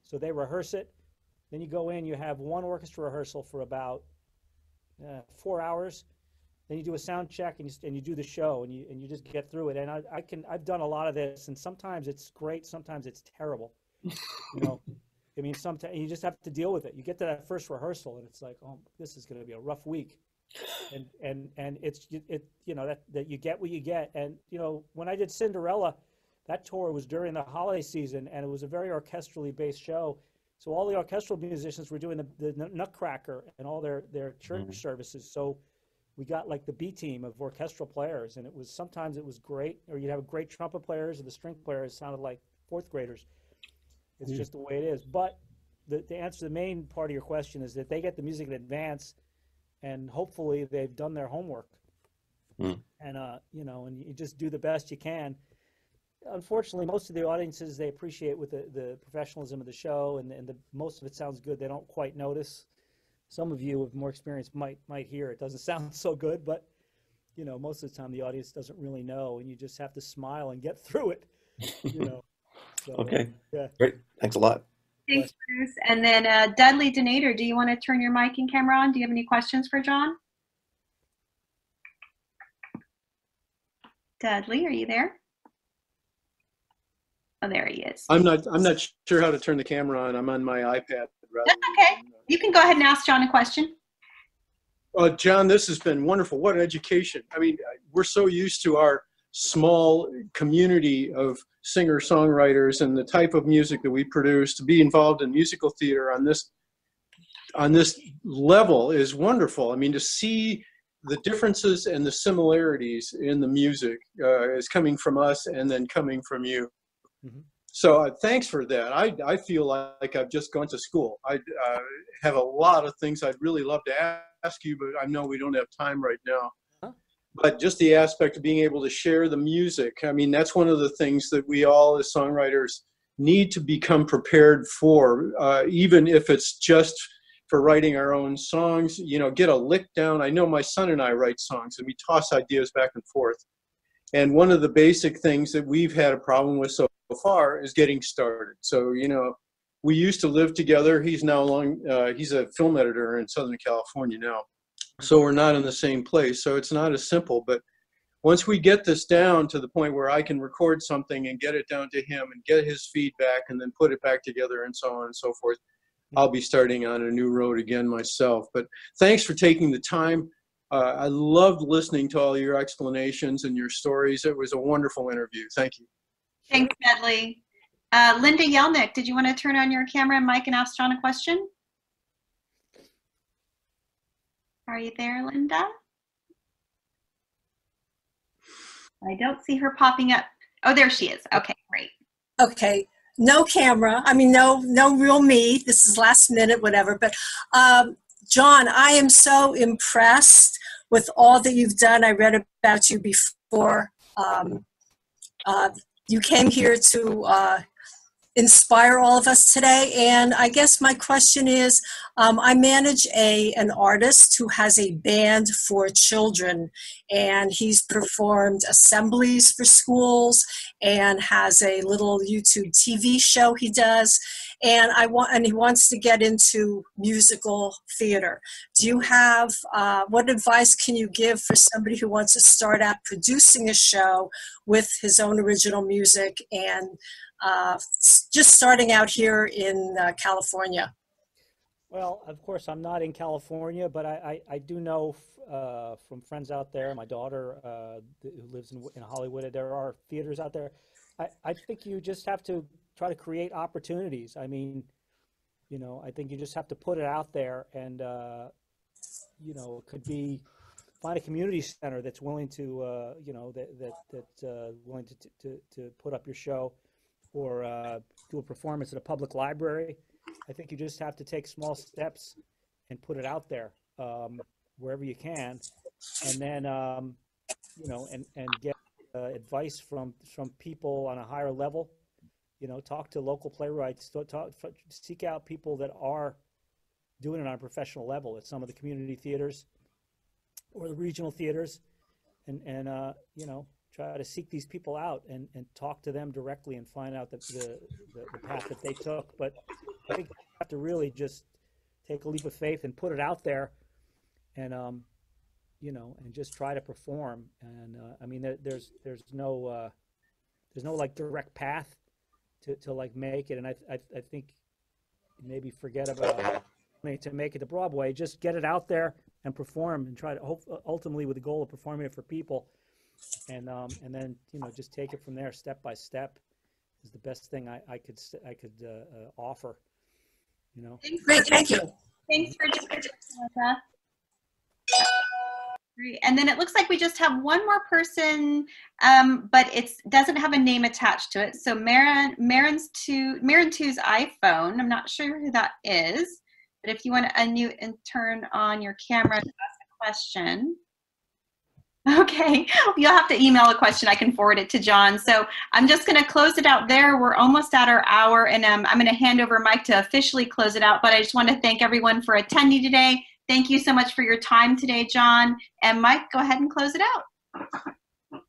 S2: So they rehearse it, Then you go in, you have one orchestra rehearsal for about 4 hours. Then you do a sound check and you do the show and you just get through it. And I've done a lot of this, and sometimes it's great, sometimes it's terrible. You know, I mean, sometimes you just have to deal with it. You get to that first rehearsal and it's like, oh, this is going to be a rough week. And it's you know that you get what you get. And you know, when I did Cinderella, that tour was during the holiday season, and it was a very orchestrally based show. So all the orchestral musicians were doing the Nutcracker and all their church services. So we got like the B team of orchestral players, and sometimes it was great, or you'd have great trumpet players, and the string players sounded like fourth graders. It's just the way it is. But the answer to the main part of your question is that they get the music in advance, and hopefully they've done their homework. And you know, and you just do the best you can. Unfortunately, most of the audiences, they appreciate with the professionalism of the show, and most of it sounds good. They don't quite notice. Some of you with more experience might hear it doesn't sound so good, but you know, most of the time the audience doesn't really know, and you just have to smile and get through it. You know. So,
S8: Okay.
S2: Yeah.
S8: Great. Thanks a lot.
S3: Thanks, Bruce. And then Dudley Denader, do you want to turn your mic and camera on? Do you have any questions for Jon? Dudley, are you there? Oh, there he is.
S9: I'm not sure how to turn the camera on. I'm on my iPad.
S3: That's okay. You can go ahead and ask Jon a question.
S9: Jon, this has been wonderful. What an education. I mean, we're so used to our small community of singer-songwriters and the type of music that we produce. To be involved in musical theater on this level is wonderful. I mean, to see the differences and the similarities in the music is coming from us and then coming from you. So thanks for that. I feel like I've just gone to school. I have a lot of things I'd really love to ask you, but I know we don't have time right now. But just the aspect of being able to share the music, I mean, that's one of the things that we all as songwriters need to become prepared for, even if it's just for writing our own songs, you know, get a lick down. I know my son and I write songs and we toss ideas back and forth. And one of the basic things that we've had a problem with so far is getting started. So, you know, we used to live together. He's he's a film editor in Southern California now. So we're not in the same place. So it's not as simple. But once we get this down to the point where I can record something and get it down to him and get his feedback and then put it back together and so on and so forth, I'll be starting on a new road again myself. But thanks for taking the time. I loved listening to all your explanations and your stories. It was a wonderful interview. Thank you.
S3: Thanks, Dudley. Linda Yelnick, did you want to turn on your camera and mic and ask Jon a question? Are you there, Linda? I don't see her popping up. Oh, there she is. Okay, great.
S10: Okay, no camera. I mean, no real me. This is last minute, whatever. But Jon, I am so impressed with all that you've done. I read about you before. You came here to inspire all of us today. And I guess my question is, I manage an artist who has a band for children, and he's performed assemblies for schools and has a little YouTube TV show he does. And he wants to get into musical theater. Do you have, what advice can you give for somebody who wants to start out producing a show with his own original music and just starting out here in California?
S2: Well, of course, I'm not in California, but I do know from friends out there, my daughter who lives in Hollywood, there are theaters out there. I think you just have to try to create opportunities. I mean, you know, I think you just have to put it out there, and you know, it could be find a community center that's willing to, you know, that's willing to put up your show, or do a performance at a public library. I think you just have to take small steps and put it out there wherever you can, and then you know, and get advice from people on a higher level. You know, talk to local playwrights. Seek out people that are doing it on a professional level at some of the community theaters or the regional theaters, and you know, try to seek these people out and talk to them directly and find out the path that they took. But I think have to really just take a leap of faith and put it out there, and you know, and just try to perform. And I mean, there's no like direct path to like make it. And I think maybe forget about to make it to Broadway. Just get it out there and perform, and try to ultimately with the goal of performing it for people. And then, you know, just take it from there, step by step, is the best thing I could offer. You know.
S10: Great, thank you.
S3: Thanks for joining us, Melissa. Great. And then it looks like we just have one more person, but it doesn't have a name attached to it. So Marin 2's iPhone. I'm not sure who that is, but if you want to unmute and turn on your camera to ask a question. Okay, you'll have to email a question. I can forward it to John. So I'm just going to close it out there. We're almost at our hour, and I'm going to hand over Mike to officially close it out. But I just want to thank everyone for attending today. Thank you so much for your time today, John. And Mike, go ahead and close it out.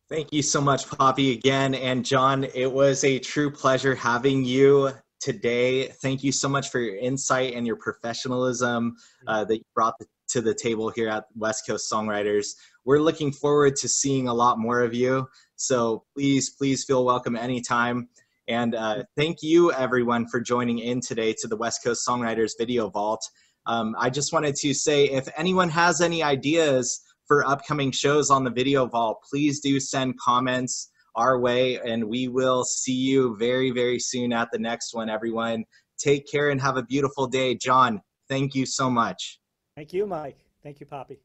S1: Thank you so much, Poppy, again. And John, it was a true pleasure having you today. Thank you so much for your insight and your professionalism that you brought to the table here at West Coast Songwriters. We're looking forward to seeing a lot more of you. So please feel welcome anytime. And thank you, everyone, for joining in today to the West Coast Songwriters Video Vault. I just wanted to say, if anyone has any ideas for upcoming shows on the Video Vault, please do send comments our way, and we will see you very, very soon at the next one, everyone. Take care and have a beautiful day. John, thank you so much.
S2: Thank you, Mike. Thank you, Poppy.